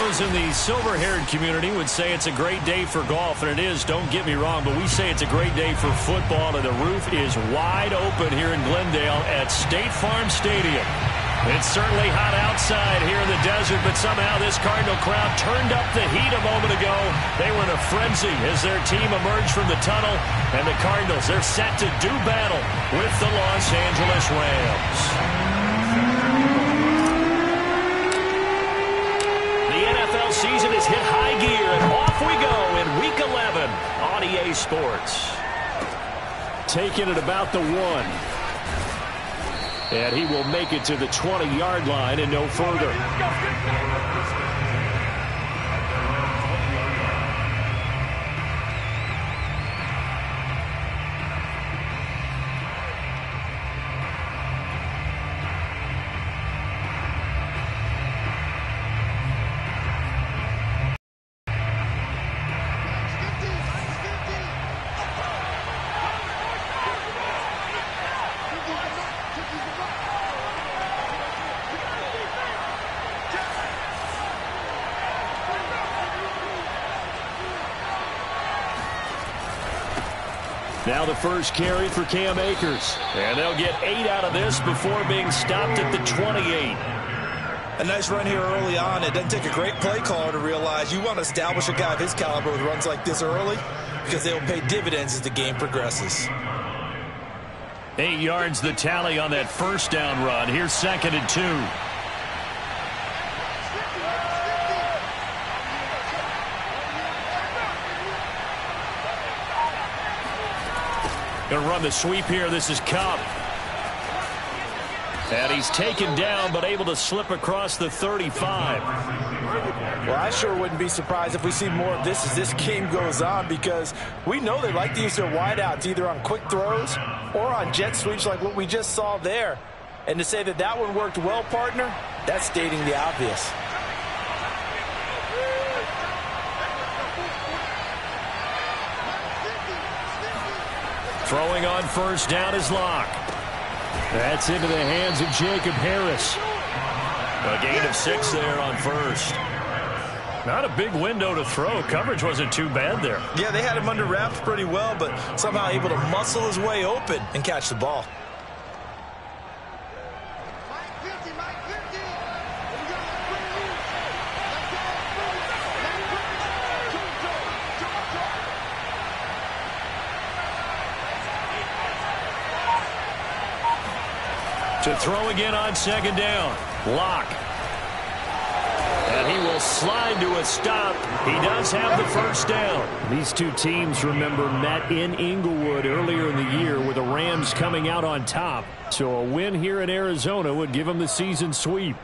Those in the silver-haired community would say it's a great day for golf, and it is, don't get me wrong, but we say it's a great day for football, and the roof is wide open here in Glendale at State Farm Stadium. It's certainly hot outside here in the desert, but somehow this Cardinal crowd turned up the heat a moment ago. They were in a frenzy as their team emerged from the tunnel, and the Cardinals, they're set to do battle with the Los Angeles Rams. The NFL season has hit high gear, and off we go in Week 11 on EA Sports. Taking it about the 1. And he will make it to the 20-yard line and no further. Now the first carry for Cam Akers. And they'll get 8 out of this before being stopped at the 28. A nice run here early on. It doesn't take a great play caller to realize you want to establish a guy of his caliber with runs like this early because they will pay dividends as the game progresses. 8 yards the tally on that first down run. Here's 2nd and 2. Going to run the sweep here. This is Cup. And he's taken down, but able to slip across the 35. Well, I sure wouldn't be surprised if we see more of this as this game goes on, because we know they like to use their wideouts either on quick throws or on jet sweeps like what we just saw there. And to say that that one worked well, partner, that's stating the obvious. Throwing on first down is Locke. That's into the hands of Jacob Harris. A gain of 6 there on first. Not a big window to throw. Coverage wasn't too bad there. Yeah, they had him under wraps pretty well, but somehow able to muscle his way open and catch the ball. To throw again on 2nd down. Locke. And he will slide to a stop. He does have the first down. These two teams, remember, met in Inglewood earlier in the year with the Rams coming out on top. So a win here in Arizona would give them the season sweep.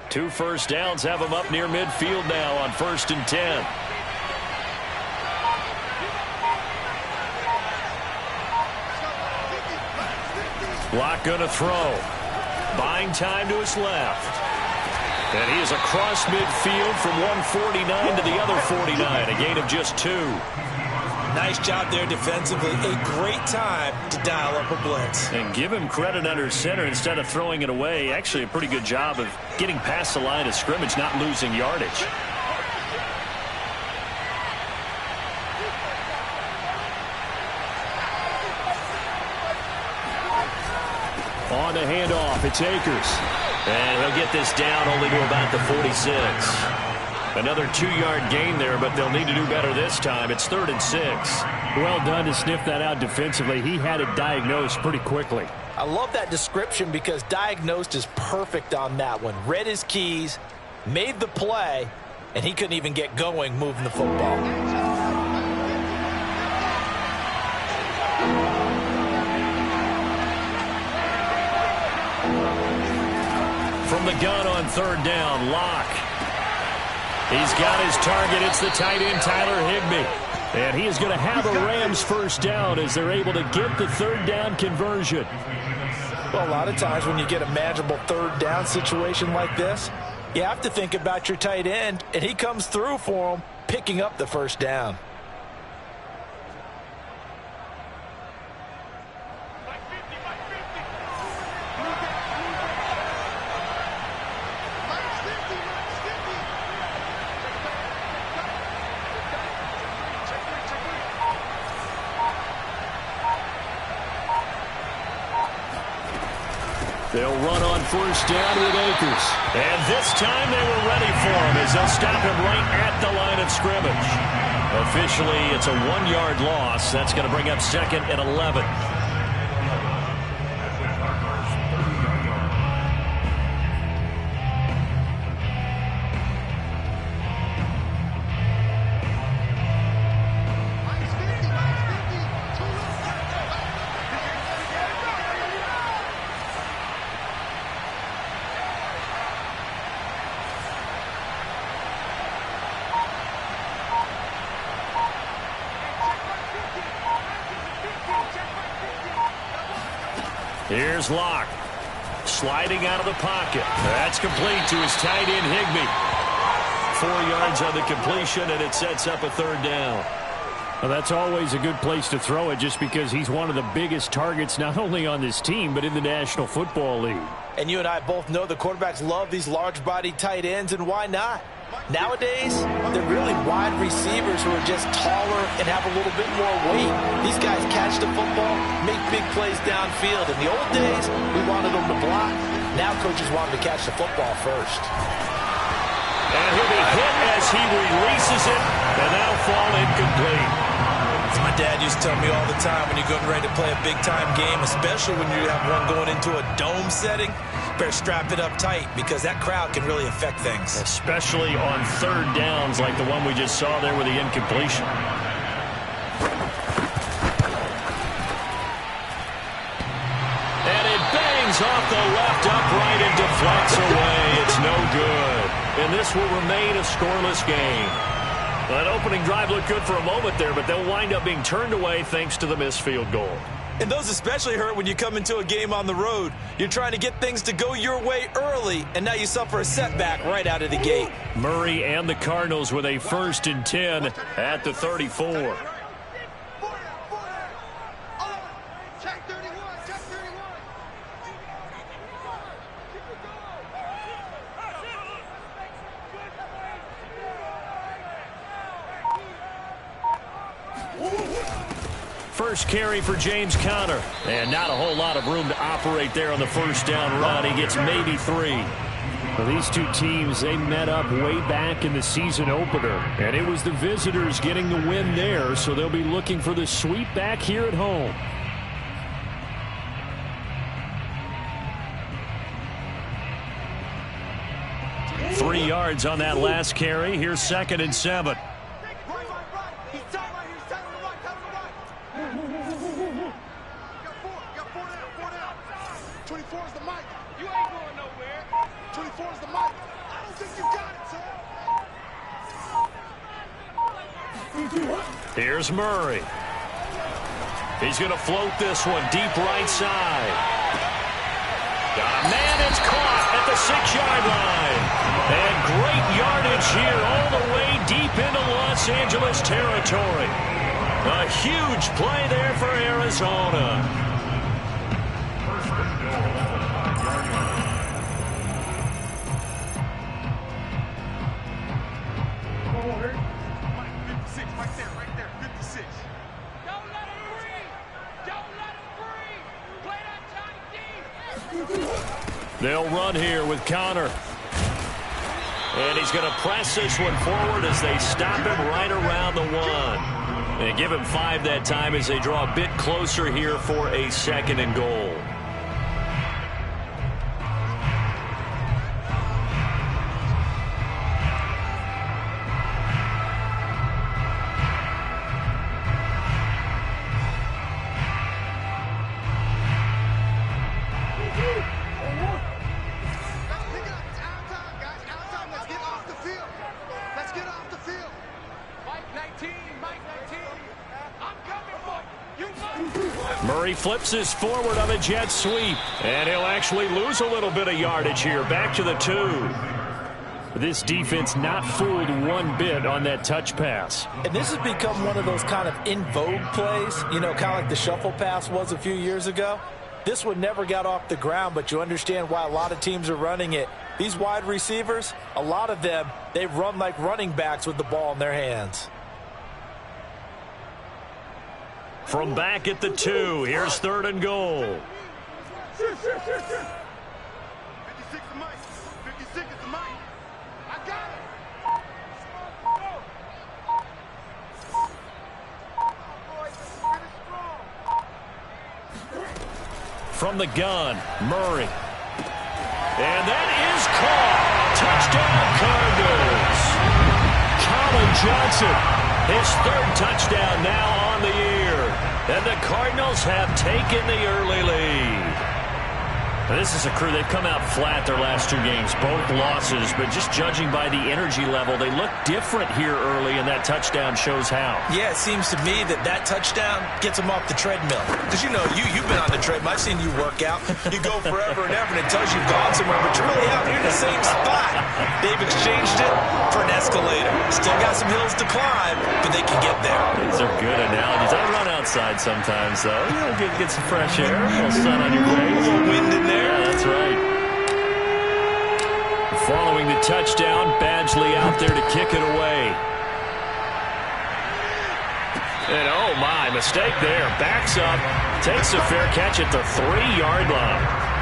Two first downs have him up near midfield now on 1st and 10. Locke going to throw. Buying time to his left. And he is across midfield from 149 to the other 49. A gain of just 2. Nice job there defensively. A great time to dial up a blitz. And give him credit under center instead of throwing it away. Actually a pretty good job of getting past the line of scrimmage, not losing yardage. On the handoff, it's Akers. And he'll get this down only to about the 46. Another 2-yard gain there, but they'll need to do better this time. It's 3rd and 6. Well done to sniff that out defensively. He had it diagnosed pretty quickly. I love that description because diagnosed is perfect on that one. Read his keys, made the play, and he couldn't even get going moving the football. From the gun on 3rd down, Locke. He's got his target. It's the tight end, Tyler Higbee. And he is going to have a Rams first down as they're able to get the 3rd down conversion. Well, a lot of times when you get a manageable 3rd down situation like this, You have to think about your tight end, and he comes through for him, picking up the first down. They'll run on first down with Akers. And this time they were ready for him as they'll stop him right at the line of scrimmage. Officially, it's a 1-yard loss. That's going to bring up 2nd and 11. Here's Locke. Sliding out of the pocket. That's complete to his tight end, Higbee. 4 yards on the completion, and it sets up a 3rd down. Well, that's always a good place to throw it just because he's one of the biggest targets not only on this team but in the National Football League. And you and I both know the quarterbacks love these large-bodied tight ends, and why not? Nowadays, they're really wide receivers who are just taller and have a little bit more weight. These guys catch the football, make big plays downfield. In the old days, we wanted them to block. Now coaches want them to catch the football first. And he'll be hit as he releases it, and that'll fall incomplete. My dad used to tell me all the time, when you're getting ready to play a big-time game, especially when you have one going into a dome setting, better strap it up tight because that crowd can really affect things. Especially on 3rd downs like the one we just saw there with the incompletion. And it bangs off the left upright and deflects away. It's no good. And this will remain a scoreless game. That opening drive looked good for a moment there, but they'll wind up being turned away thanks to the missed field goal. And those especially hurt when you come into a game on the road. You're trying to get things to go your way early, and now you suffer a setback right out of the gate. Murray and the Cardinals with a 1st and 10 at the 34. First carry for James Conner. And not a whole lot of room to operate there on the first down run. He gets maybe 3. Well, these two teams, they met up way back in the season opener. And it was the visitors getting the win there, so they'll be looking for the sweep back here at home. Three yards on that last carry. Here's 2nd and 7. Here's Murray. He's going to float this one deep right side. Got a man, it's caught at the 6-yard line. And great yardage here all the way deep into Los Angeles territory. A huge play there for Arizona. They'll run here with Conner. And he's going to press this one forward as they stop him right around the 1. And give him 5 that time as they draw a bit closer here for a 2nd and goal. Murray flips this forward on a jet sweep. And he'll actually lose a little bit of yardage here. Back to the 2. This defense not fooled one bit on that touch pass. And this has become one of those kind of in vogue plays, you know, kind of like the shuffle pass was a few years ago. This one never got off the ground, but you understand why a lot of teams are running it. These wide receivers, a lot of them, they run like running backs with the ball in their hands. From back at the 2, here's 3rd and goal. 56 is mine. 56 is mine. I got it. From the gun, Murray. And that is caught. Touchdown, Cardinals. Colin Johnson, his 3rd touchdown now on the year. And the Cardinals have taken the early lead. This is a crew, they've come out flat their last 2 games, both losses, but just judging by the energy level, they look different here early, and that touchdown shows how. Yeah, it seems to me that touchdown gets them off the treadmill. Because, you know, you've been on the treadmill. I've seen you work out. You go forever and ever, and it tells you've gone somewhere, but you're really out here in the same spot. They've exchanged it for an escalator. Still got some hills to climb, but they can get there. These are good analogies. I run outside sometimes, though. You know, get some fresh air, a little sun on your face. A little wind in there. Yeah, that's right. Following the touchdown, Badgley out there to kick it away. And oh my, mistake there. Backs up, takes a fair catch at the 3-yard line.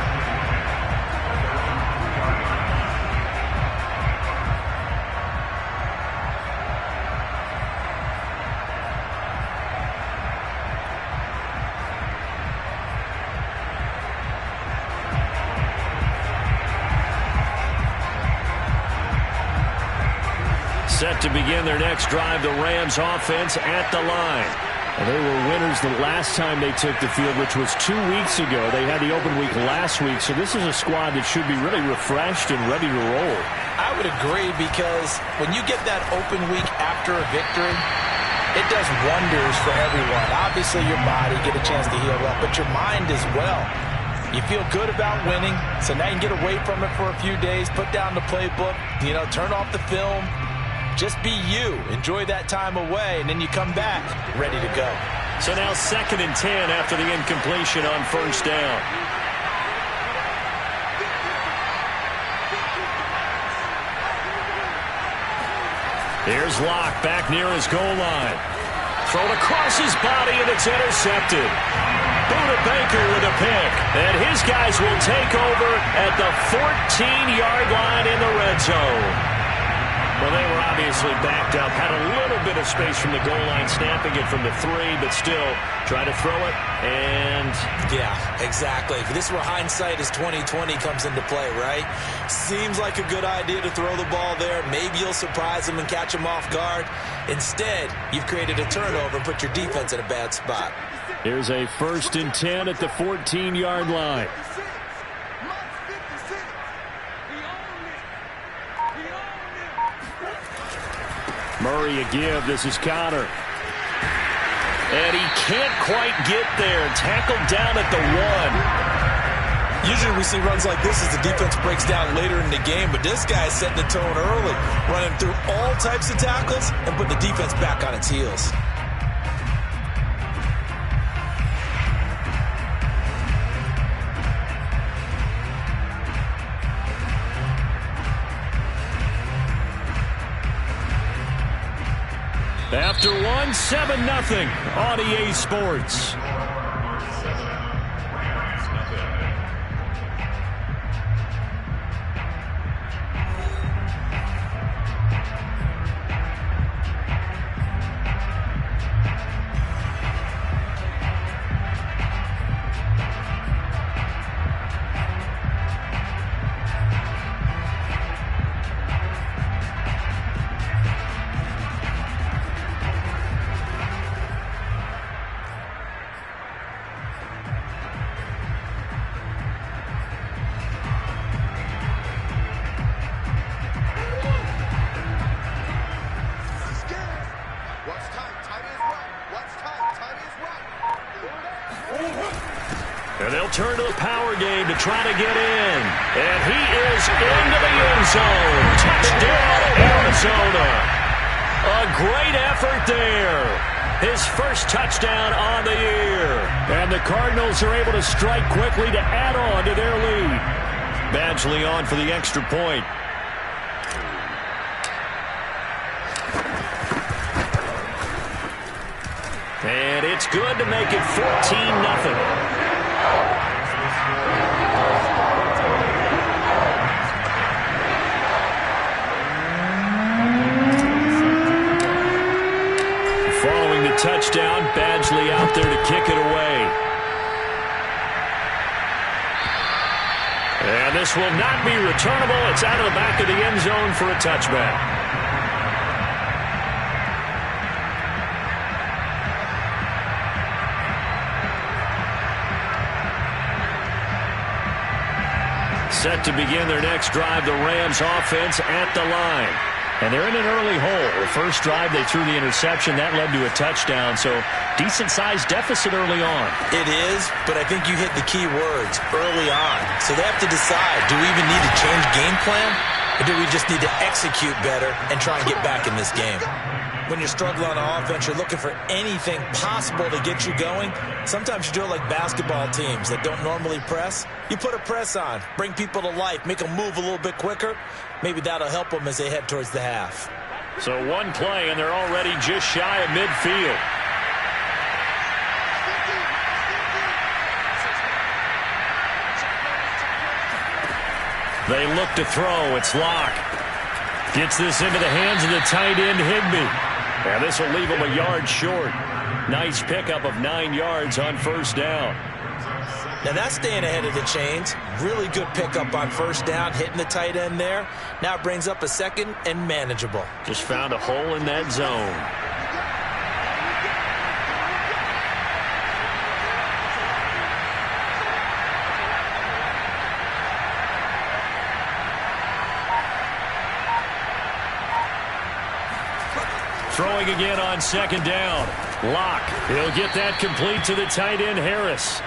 Set to begin their next drive, the Rams offense at the line. And they were winners the last time they took the field, which was 2 weeks ago. They had the open week last week, so this is a squad that should be really refreshed and ready to roll. I would agree, because when you get that open week after a victory, it does wonders for everyone. Obviously, your body get a chance to heal up, but your mind as well. You feel good about winning, so now you can get away from it for a few days, put down the playbook, you know, turn off the film. Just be you. Enjoy that time away, and then you come back ready to go. So now 2nd and 10 after the incompletion on 1st down. Here's Locke back near his goal line. Thrown across his body, and it's intercepted. Buda Baker with a pick. And his guys will take over at the 14-yard line in the red zone. Well, they were obviously backed up, had a little bit of space from the goal line, snapping it from the 3, but still try to throw it, and... Yeah, exactly. This is where hindsight is 20/20 comes into play, right? Seems like a good idea to throw the ball there. Maybe you'll surprise them and catch them off guard. Instead, you've created a turnover and put your defense in a bad spot. Here's a 1st and 10 at the 14-yard line. Murray a give. This is Connor. And he can't quite get there. Tackled down at the 1. Usually we see runs like this as the defense breaks down later in the game, but this guy's setting the tone early, running through all types of tackles and put the defense back on its heels. After 1, 7-0 on EA Sports. power game to try to get in. And he is into the end zone. Touchdown, Arizona. A great effort there. His first touchdown on the year. And the Cardinals are able to strike quickly to add on to their lead. Badgley on for the extra point. And it's good to make it 14-0. Touchdown, Badgley out there to kick it away. And this will not be returnable. It's out of the back of the end zone for a touchback. Set to begin their next drive, the Rams offense at the line. And they're in an early hole. The first drive, they threw the interception. That led to a touchdown. So, decent-sized deficit early on. It is, but I think you hit the key words, early on. So they have to decide, do we even need to change game plan? Or do we just need to execute better and try and get back in this game? When you're struggling on offense, you're looking for anything possible to get you going. Sometimes you do it like basketball teams that don't normally press. You put a press on, bring people to life, make them move a little bit quicker. Maybe that'll help them as they head towards the half. So one play, and they're already just shy of midfield. They look to throw. It's Locke. Gets this into the hands of the tight end, Higbee. And this will leave him a yard short. Nice pickup of 9 yards on first down. Now that's staying ahead of the chains. Really good pickup on first down, hitting the tight end there. Now it brings up a second and manageable. Just found a hole in that zone. Throwing again on second down. Locke. He'll get that complete to the tight end, Harris.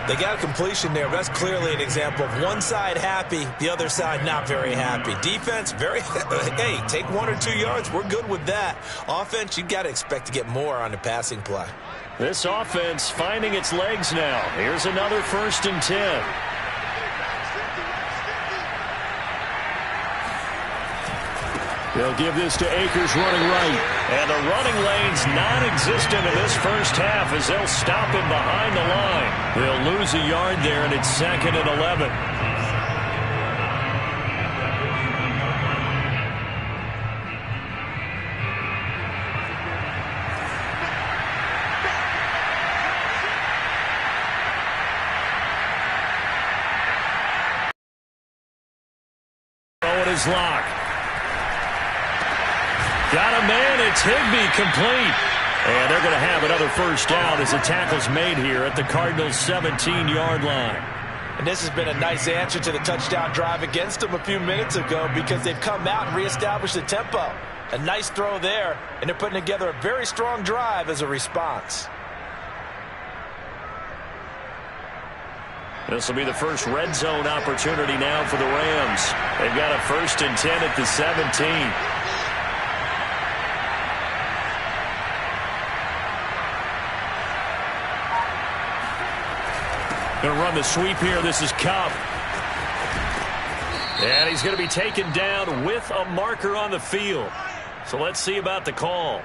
They got a completion there. That's clearly an example of one side happy, the other side not very happy. Defense, very, hey, take 1 or 2 yards. We're good with that. Offense, you got to expect to get more on the passing play. This offense finding its legs now. Here's another 1st and 10. They'll give this to Akers running right. And the running lane's non-existent in this first half as they'll stop him behind the line. They'll lose a yard there, and it's 2nd and 11. Throw it is Locke. Got a man, it's Higbee complete. And they're going to have another first down as the tackle's made here at the Cardinals' 17-yard line. And this has been a nice answer to the touchdown drive against them a few minutes ago because they've come out and reestablished the tempo. A nice throw there, and they're putting together a very strong drive as a response. This will be the first red zone opportunity now for the Rams. They've got a 1st and 10 at the 17. Going to run the sweep here. This is Cup. And he's going to be taken down with a marker on the field. So let's see about the call.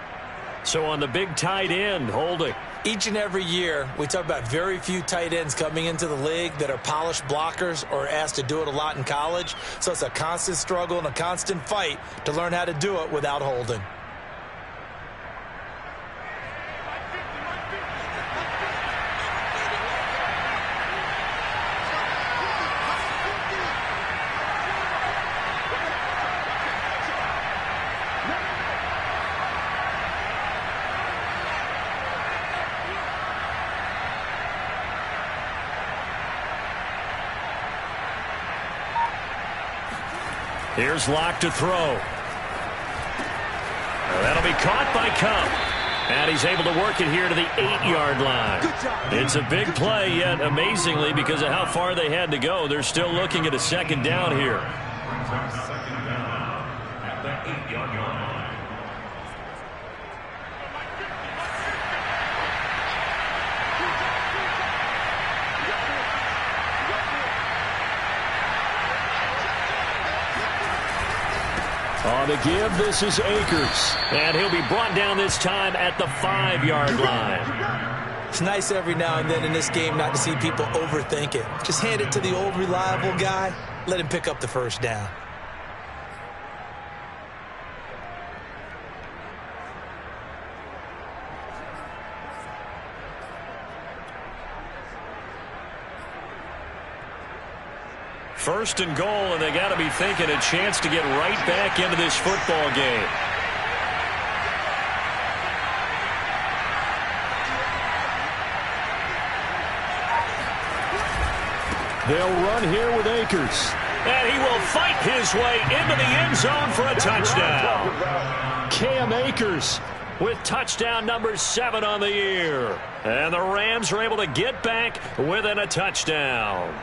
So on the big tight end, holding. Each and every year, we talk about very few tight ends coming into the league that are polished blockers or asked to do it a lot in college. So it's a constant struggle and a constant fight to learn how to do it without holding. Here's Locke to throw. That'll be caught by Cup. And he's able to work it here to the 8-yard line. It's a big play, yet amazingly, because of how far they had to go, they're still looking at a second down here. Second down at the 8-yard line. On the give, this is Akers. And he'll be brought down this time at the 5-yard line. It's nice every now and then in this game not to see people overthink it. Just hand it to the old reliable guy. Let him pick up the first down. First and goal, and they got to be thinking a chance to get right back into this football game. They'll run here with Akers. And he will fight his way into the end zone for a touchdown. Cam Akers with touchdown number 7 on the year. And the Rams are able to get back within a touchdown.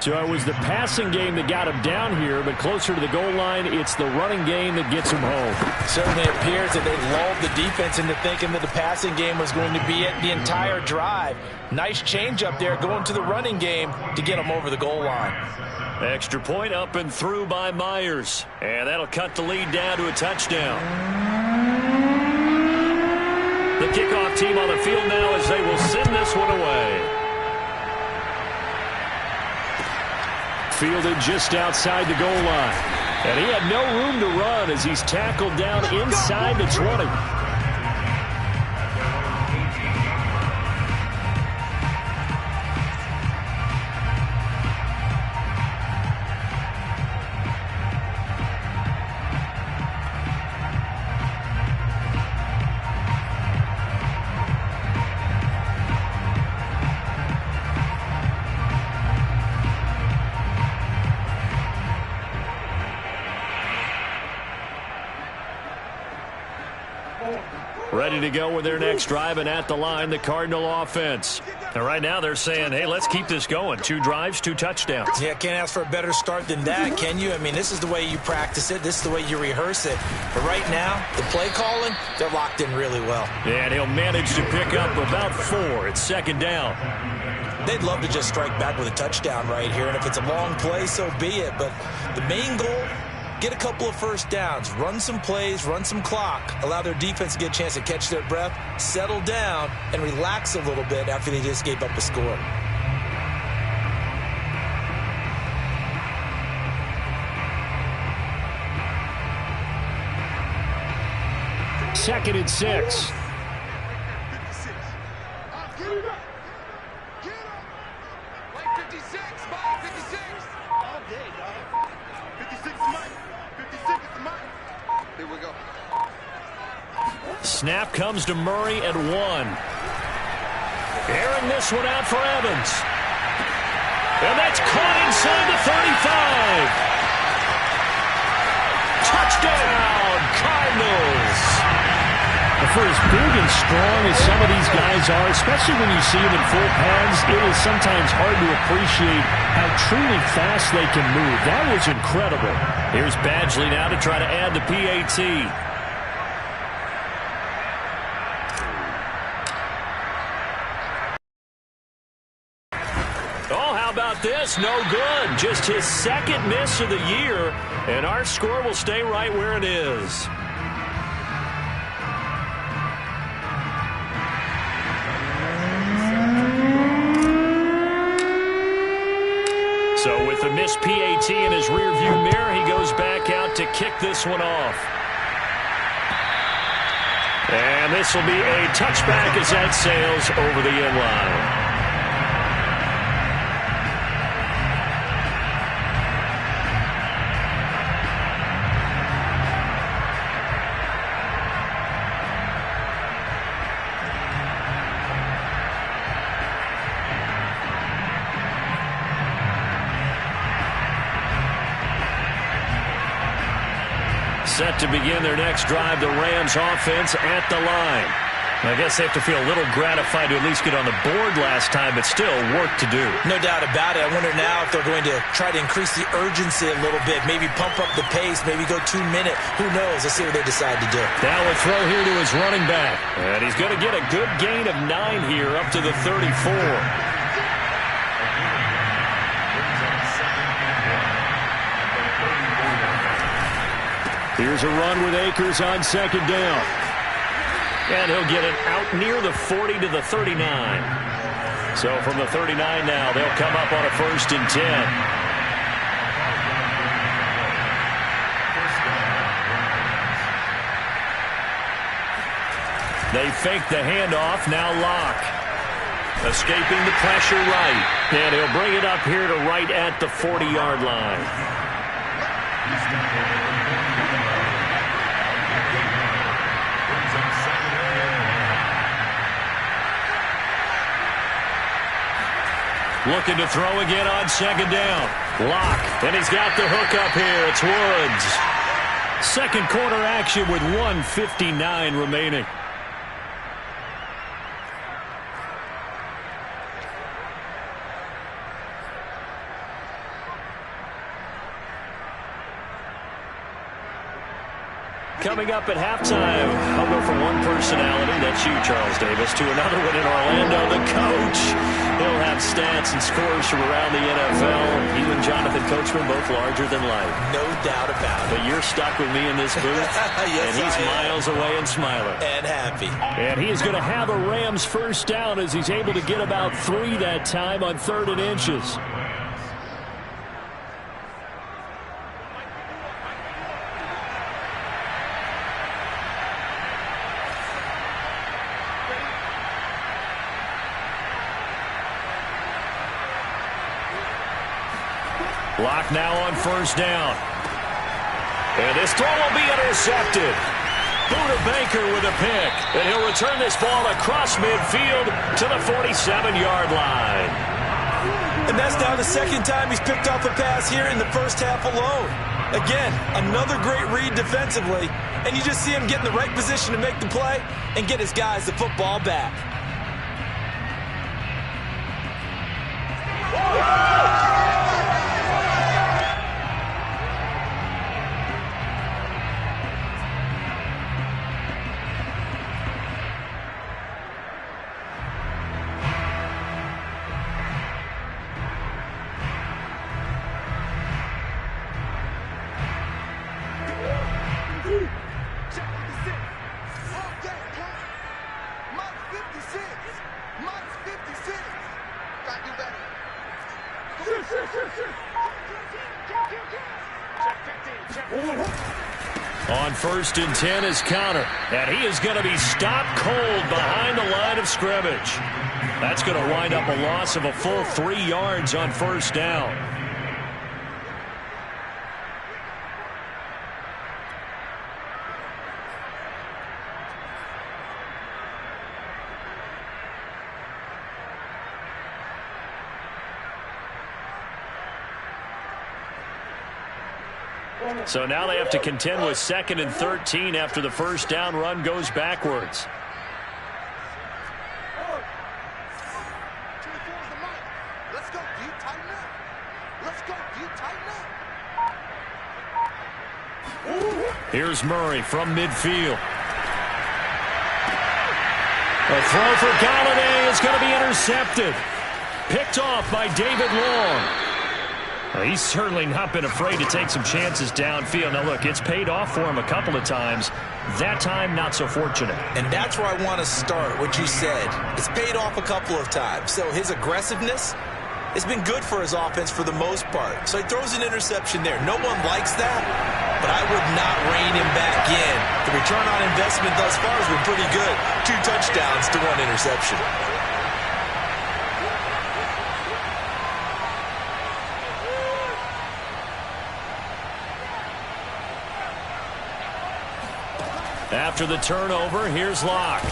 So it was the passing game that got him down here, but closer to the goal line, it's the running game that gets him home. Certainly appears that they lulled the defense into thinking that the passing game was going to be it the entire drive. Nice change up there going to the running game to get him over the goal line. Extra point up and through by Myers. And that'll cut the lead down to a touchdown. The kickoff team on the field now as they will send this one away. Fielded just outside the goal line. And he had no room to run as he's tackled down inside the 20. Ready to go with their next drive, and at the line, the Cardinal offense. And right now they're saying, hey, let's keep this going. 2 drives, 2 touchdowns. Yeah, can't ask for a better start than that, can you? I mean, this is the way you practice it. This is the way you rehearse it. But right now, the play calling, they're locked in really well. And he'll manage to pick up about 4. It's second down. They'd love to just strike back with a touchdown right here. And if it's a long play, so be it. But the main goal, get a couple of first downs, run some plays, run some clock, allow their defense to get a chance to catch their breath, settle down, and relax a little bit after they just gave up a score. Second and 6. Snap comes to Murray at 1. Airing this one out for Evans. And that's caught inside the 35. Touchdown, Cardinals. For as big and strong as some of these guys are, especially when you see them in full pads, it is sometimes hard to appreciate how truly fast they can move. That was incredible. Here's Badgley now to try to add the PAT. This no good. Just his second miss of the year, and our score will stay right where it is. So with the missed PAT in his rearview mirror, he goes back out to kick this one off. And this will be a touchback as that sails over the end line. Set to begin their next drive, the Rams offense at the line. I guess they have to feel a little gratified to at least get on the board last time, but still work to do. No doubt about it. I wonder now if they're going to try to increase the urgency a little bit, maybe pump up the pace, maybe go 2 minute. Who knows? Let's see what they decide to do. Now a throw here to his running back. And he's going to get a good gain of 9 here up to the 34. Here's a run with Akers on second down. And he'll get it out near the 40 to the 39. So from the 39 now, they'll come up on a 1st and 10. They fake the handoff, now Locke. Escaping the pressure right. And he'll bring it up here to right at the 40-yard line. Looking to throw again on second down. Locke, and he's got the hook up here. It's Woods. Second quarter action with 1:59 remaining. Coming up at halftime, I'll go from one personality, that's you, Charles Davis, to another one in Orlando, the coach. He'll have stats and scores from around the NFL. You and Jonathan Coachman, both larger than life. No doubt about it. But you're stuck with me in this booth, yes, and he's miles away and smiling. And happy. And he is going to have a Rams first down as he's able to get about 3 that time on 3rd and inches. Locke now on 1st down. And this throw will be intercepted. Buda Baker with a pick. And he'll return this ball across midfield to the 47-yard line. And that's now the 2nd time he's picked off a pass here in the first half alone. Again, another great read defensively. And you just see him get in the right position to make the play and get his guys the football back. On 1st and 10 is Counter, and he is going to be stopped cold behind the line of scrimmage. That's going to wind up a loss of a full 3 yards on 1st down. So now they have to contend with 2nd and 13 after the 1st down run goes backwards. Let's go, you tighten up. Let's go, you tighten up. Here's Murray from midfield. A throw for Galladay is going to be intercepted. Picked off by David Long. He's certainly not been afraid to take some chances downfield. Now, look, it's paid off for him a couple of times. That time, not so fortunate. And that's where I want to start, what you said. It's paid off a couple of times. So his aggressiveness has been good for his offense for the most part. So he throws an interception there. No one likes that, but I would not rein him back in. The return on investment thus far has been pretty good. 2 touchdowns to 1 interception. After the turnover, here's Locke.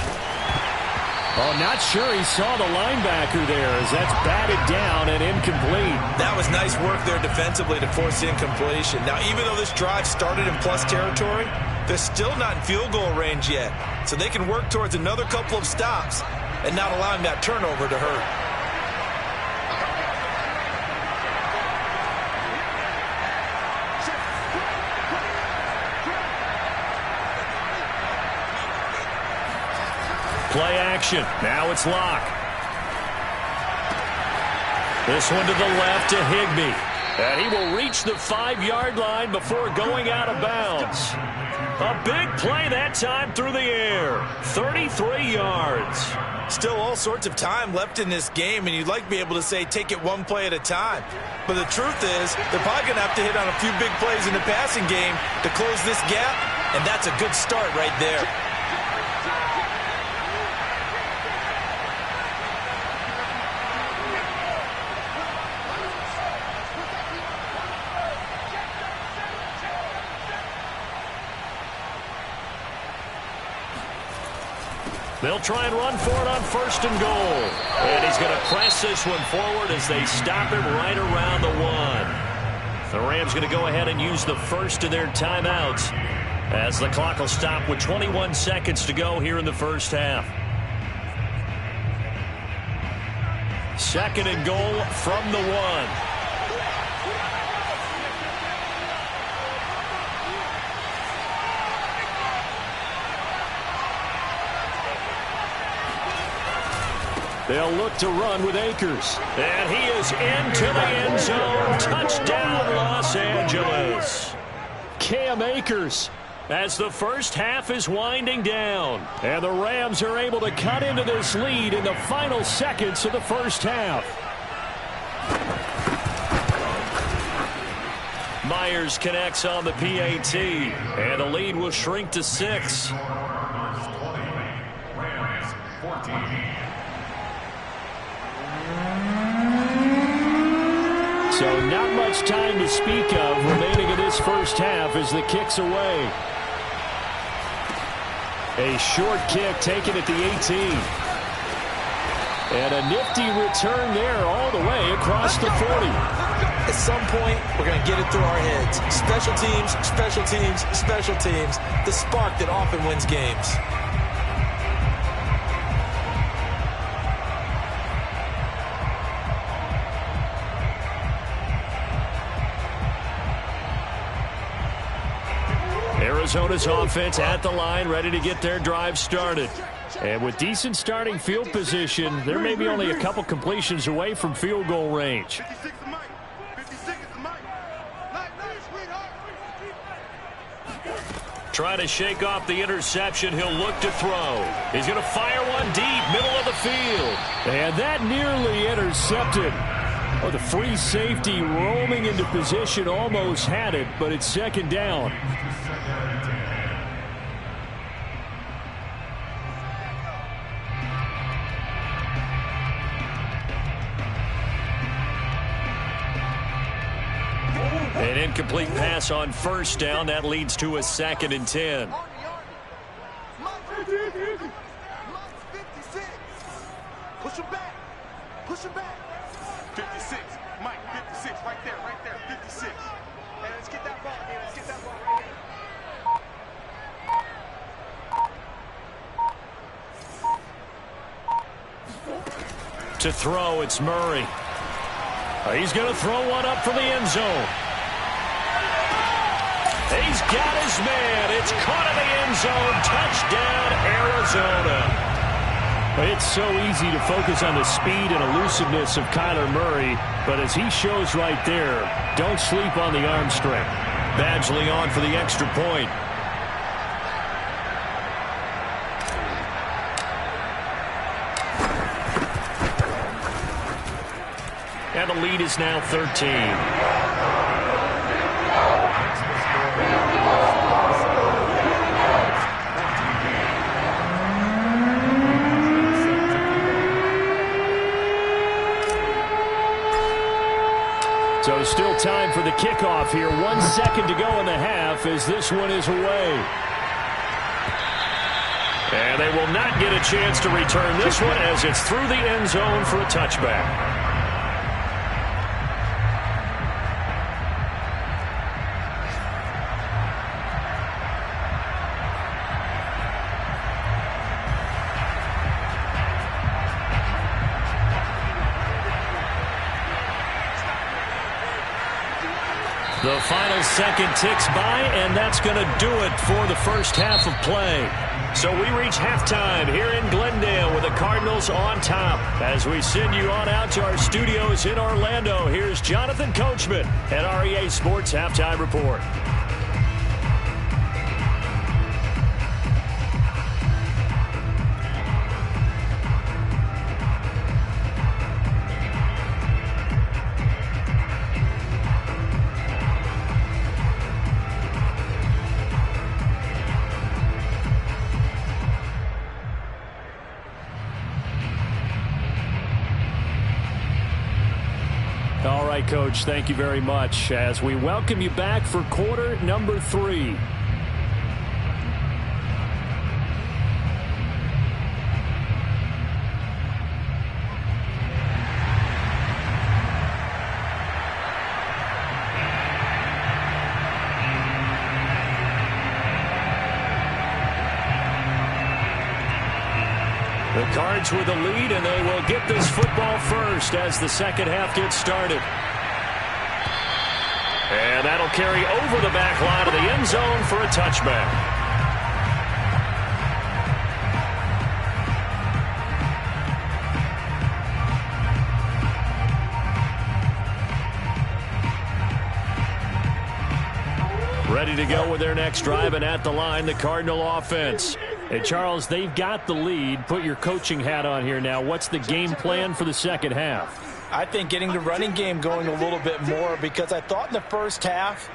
Oh, not sure he saw the linebacker there as that's batted down and incomplete. That was nice work there defensively to force the incompletion. Now, even though this drive started in plus territory, they're still not in field goal range yet. So they can work towards another couple of stops and not allowing that turnover to hurt. Play action. Now it's Locke. This one to the left to Higbee. And he will reach the 5-yard line before going out of bounds. A big play that time through the air. 33 yards. Still all sorts of time left in this game, and you'd like to be able to say take it one play at a time. But the truth is, they're probably going to have to hit on a few big plays in the passing game to close this gap, and that's a good start right there. They'll try and run for it on 1st and goal. And he's going to press this one forward as they stop him right around the 1. The Rams going to go ahead and use the first of their timeouts as the clock will stop with 21 seconds to go here in the first half. 2nd and goal from the 1. They'll look to run with Akers. And he is into the end zone. Touchdown, Los Angeles. Cam Akers as the first half is winding down. And the Rams are able to cut into this lead in the final seconds of the first half. Myers connects on the PAT. And the lead will shrink to 6. Rams 14. So not much time to speak of remaining in this first half as the kick's away. A short kick taken at the 18. And a nifty return there all the way across the 40. At some point, we're going to get it through our heads. Special teams, special teams, special teams. The spark that often wins games. Arizona's offense at the line, ready to get their drive started. And with decent starting field position, they're maybe only a couple completions away from field goal range. 56 is Mike. 56 is Mike. Trying to shake off the interception, he'll look to throw. He's going to fire one deep, middle of the field. And that nearly intercepted. Oh, the free safety roaming into position almost had it, but it's 2nd down. An incomplete pass on 1st down. That leads to a 2nd and 10. Mike 56. Push him back. Push him back. 56. Mike 56. Right there. 56. And let's get that ball here. Let's get that ball right here. To throw, it's Murray. He's going to throw one up for the end zone. He's got his man. It's caught in the end zone. Touchdown, Arizona. It's so easy to focus on the speed and elusiveness of Kyler Murray, but as he shows right there, don't sleep on the arm strength. Badgley on for the extra point. And the lead is now 13. So still time for the kickoff here. 1 second to go in the half as this one is away. And they will not get a chance to return this one as it's through the end zone for a touchback. The final second ticks by, and that's going to do it for the first half of play. So we reach halftime here in Glendale with the Cardinals on top. As we send you on out to our studios in Orlando, here's Jonathan Coachman at REA Sports Halftime Report. All right, Coach, thank you very much as we welcome you back for quarter number 3. The Cards with the lead, and they will get this football first as the second half gets started. And that'll carry over the back line of the end zone for a touchback. Ready to go with their next drive, and at the line, the Cardinal offense. Hey, Charles, they've got the lead. Put your coaching hat on here now. What's the game plan for the second half? I think getting the running game going a little bit more, because I thought in the first half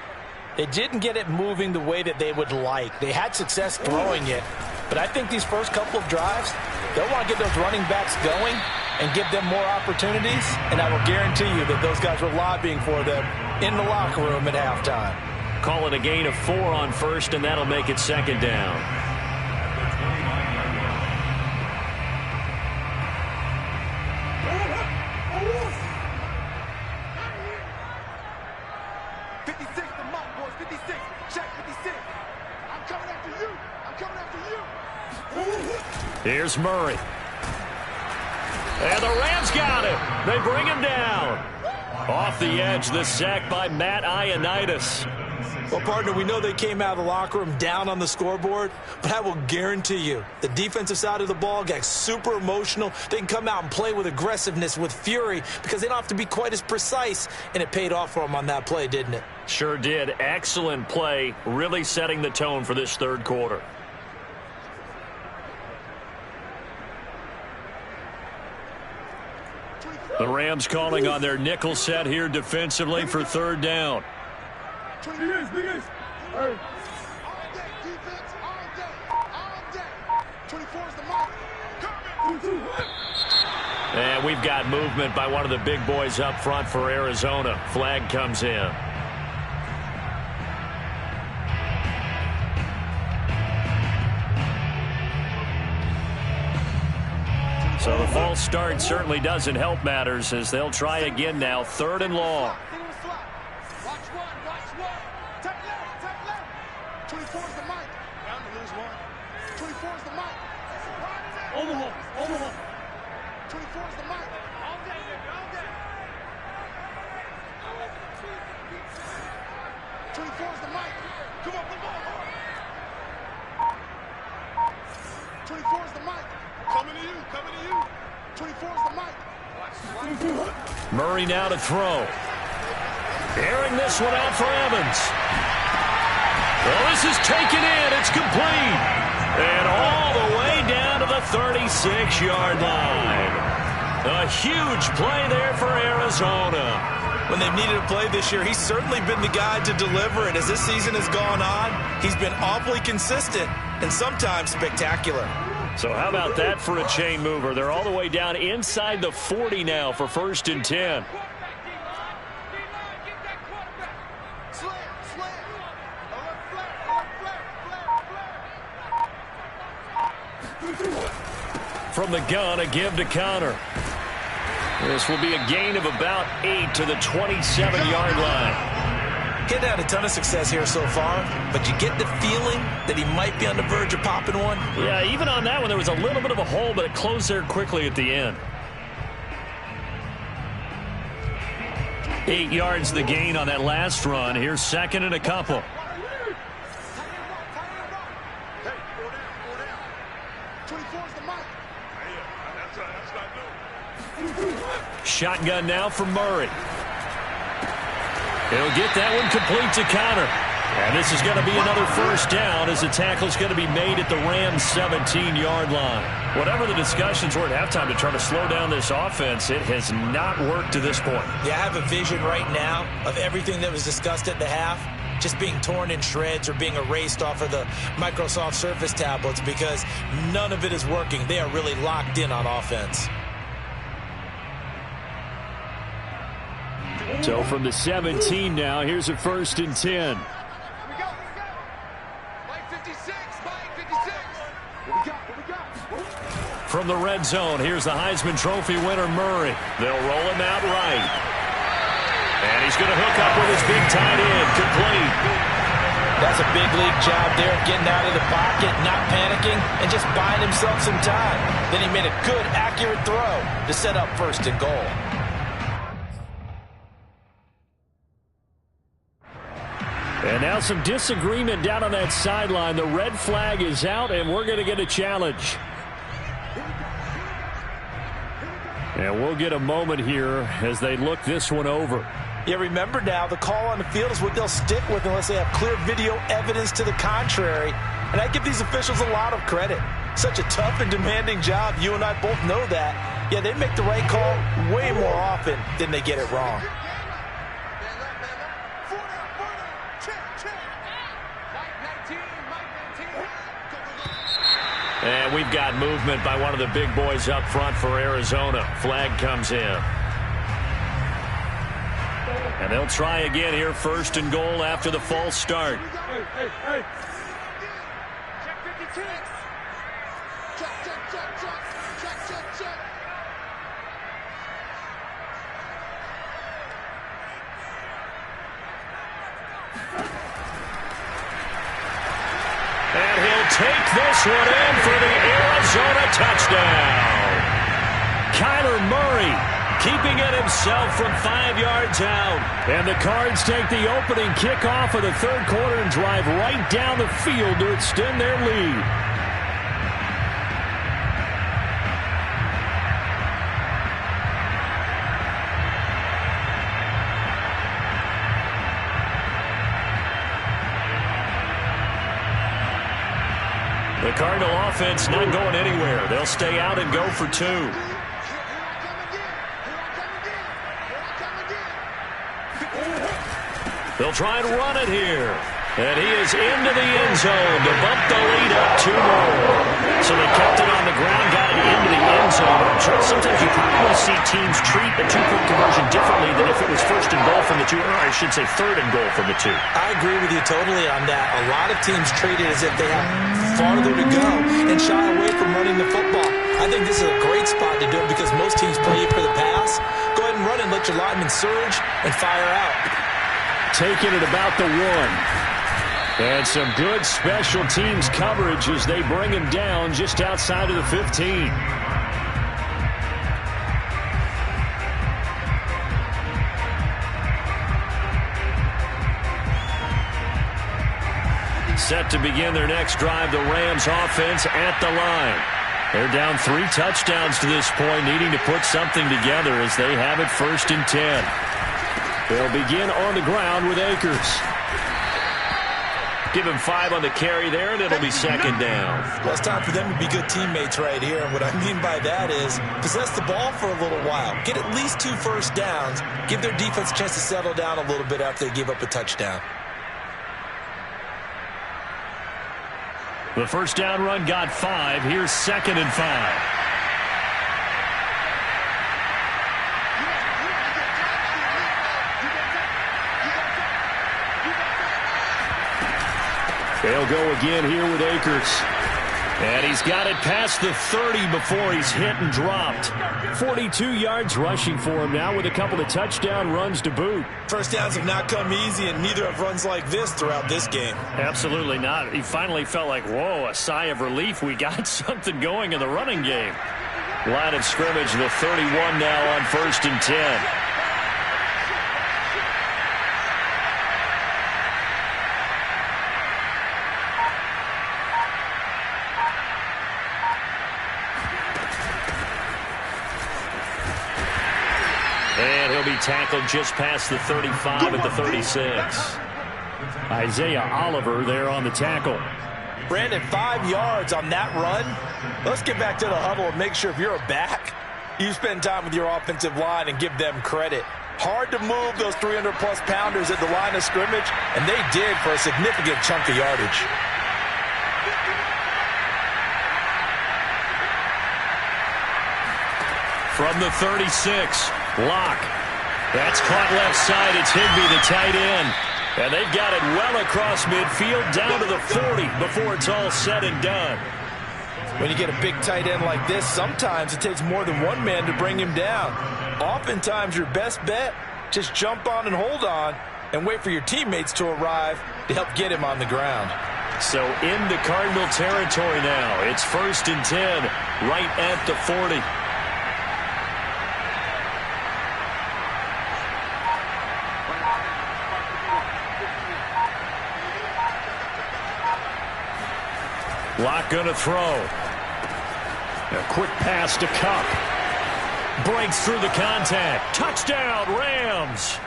they didn't get it moving the way that they would like. They had success throwing it, but I think these first couple of drives, they'll want to get those running backs going and give them more opportunities, and I will guarantee you that those guys were lobbying for them in the locker room at halftime. Call it a gain of 4 on first, and that'll make it second down. Here's Murray. And the Rams got him. They bring him down. Off the edge, the sack by Matt Ioannidis. Well, partner, we know they came out of the locker room down on the scoreboard, but I will guarantee you the defensive side of the ball got super emotional. They can come out and play with aggressiveness, with fury, because they don't have to be quite as precise, and it paid off for them on that play, didn't it? Sure did. Excellent play, really setting the tone for this third quarter. The Rams calling on their nickel set here defensively for third down. And we've got movement by one of the big boys up front for Arizona. Flag comes in. So the false start certainly doesn't help matters as they'll try again now. 3rd and long. Watch one. Take left. 24 is the mic. Bound to lose one. 24 is the mic. Overhaul. 24 is the mic. All day, all day. 24 is the mic. Come on. 24 is the mic. Coming to you. 24 is the mic. Murray now to throw. Airing this one out for Evans. Well, this is taken in. It's complete. And all the way down to the 36-yard line. A huge play there for Arizona. When they've needed a play this year, he's certainly been the guy to deliver it. As this season has gone on, he's been awfully consistent and sometimes spectacular. So how about that for a chain mover? They're all the way down inside the 40 now for 1st and 10. from the gun, a give to Connor. This will be a gain of about 8 to the 27-yard line. He's had a ton of success here so far, but you get the feeling that he might be on the verge of popping one. Yeah, even on that one, there was a little bit of a hole, but it closed there quickly at the end. 8 yards the gain on that last run. Here's second and a couple. Shotgun now for Murray. He'll get that one complete to Connor. And this is going to be another first down as the tackle's going to be made at the Rams' 17-yard line. Whatever the discussions were at halftime to try to slow down this offense, it has not worked to this point. Yeah, I have a vision right now of everything that was discussed at the half just being torn in shreds or being erased off of the Microsoft Surface tablets because none of it is working. They are really locked in on offense. So from the 17 now, here's a 1st and 10. From the red zone, here's the Heisman Trophy winner, Murray. They'll roll him out right. And he's going to hook up with his big tight end, complete. That's a big league job there, getting out of the pocket, not panicking, and just buying himself some time. Then he made a good, accurate throw to set up 1st and goal. And now some disagreement down on that sideline. The red flag is out, and we're going to get a challenge. And we'll get a moment here as they look this one over. Yeah, remember now, the call on the field is what they'll stick with unless they have clear video evidence to the contrary. And I give these officials a lot of credit. Such a tough and demanding job. You and I both know that. Yeah, they make the right call way more often than they get it wrong. And we've got movement by one of the big boys up front for Arizona. Flag comes in. And they'll try again here, 1st and goal after the false start. Hey. Check 52. Check. And he'll take this one in for the Arizona touchdown. Kyler Murray keeping it himself from 5 yards out. And the Cards take the opening kickoff of the 3rd quarter and drive right down the field to extend their lead. The Cardinal offense not going anywhere. They'll stay out and go for 2. They'll try and run it here. And he is into the end zone to bump the lead up 2 more. So they kept it on the ground, got it into the end zone. Sometimes you probably see teams treat a 2-point conversion differently than if it was 1st and goal from the 2, or I should say 3rd and goal from the 2. I agree with you totally on that. A lot of teams treat it as if they have farther to go and shy away from running the football. I think this is a great spot to do it because most teams play you for the pass. Go ahead and run it, let your linemen surge and fire out. Taking it about the 1. And some good special teams coverage as they bring him down just outside of the 15. Set to begin their next drive, the Rams offense at the line. They're down 3 touchdowns to this point, needing to put something together as they have it 1st and 10. They'll begin on the ground with Akers. Give him 5 on the carry there, and it'll be 2nd down. Well, it's time for them to be good teammates right here. And what I mean by that is possess the ball for a little while. Get at least 2 first downs. Give their defense a chance to settle down a little bit after they give up a touchdown. The first down run got 5. Here's 2nd and 5. They'll go again here with Akers. And he's got it past the 30 before he's hit and dropped. 42 yards rushing for him now with a couple of touchdown runs to boot. First downs have not come easy, and neither have runs like this throughout this game. Absolutely not. He finally felt like, whoa, a sigh of relief. We got something going in the running game. Line of scrimmage, the 31 now on 1st and 10. And he'll be tackled just past the 35 at the 36. Isaiah Oliver there on the tackle. Brandon, 5 yards on that run. Let's get back to the huddle and make sure if you're a back, you spend time with your offensive line and give them credit. Hard to move those 300-plus pounders at the line of scrimmage, and they did for a significant chunk of yardage. From the 36, Locke. That's caught left side. It's Higbee, the tight end. And they've got it well across midfield down to the 40 before it's all said and done. When you get a big tight end like this, sometimes it takes more than one man to bring him down. Oftentimes, your best bet, just jump on and hold on and wait for your teammates to arrive to help get him on the ground. So into Cardinal territory now. It's 1st and 10 right at the 40. Locke gonna throw. A quick pass to Cup. Breaks through the contact. Touchdown, Rams.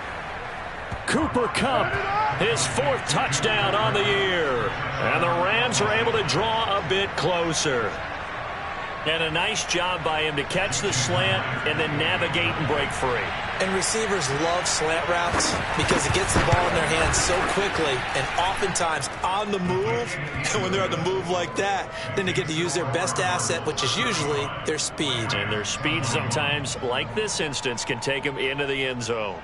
Cooper Kupp, his 4th touchdown on the year. And the Rams are able to draw a bit closer. And a nice job by him to catch the slant and then navigate and break free. And receivers love slant routes because it gets the ball in their hands so quickly and oftentimes on the move. And when they're on the move like that, then they get to use their best asset, which is usually their speed. And their speed sometimes, like this instance, can take them into the end zone.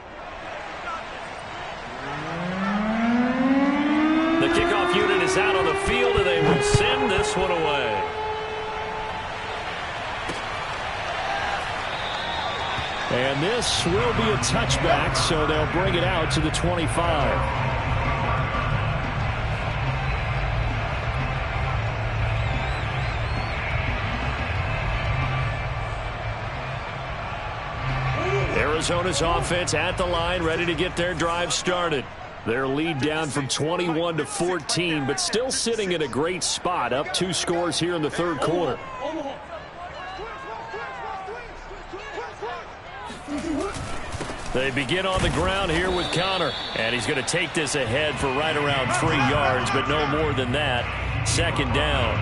The kickoff unit is out on the field, and they will send this one away. And this will be a touchback, so they'll bring it out to the 25. Arizona's offense at the line, ready to get their drive started. Their lead down from 21 to 14, but still sitting in a great spot, up 2 scores here in the 3rd quarter. They begin on the ground here with Connor, and he's going to take this ahead for right around 3 yards, but no more than that. 2nd down.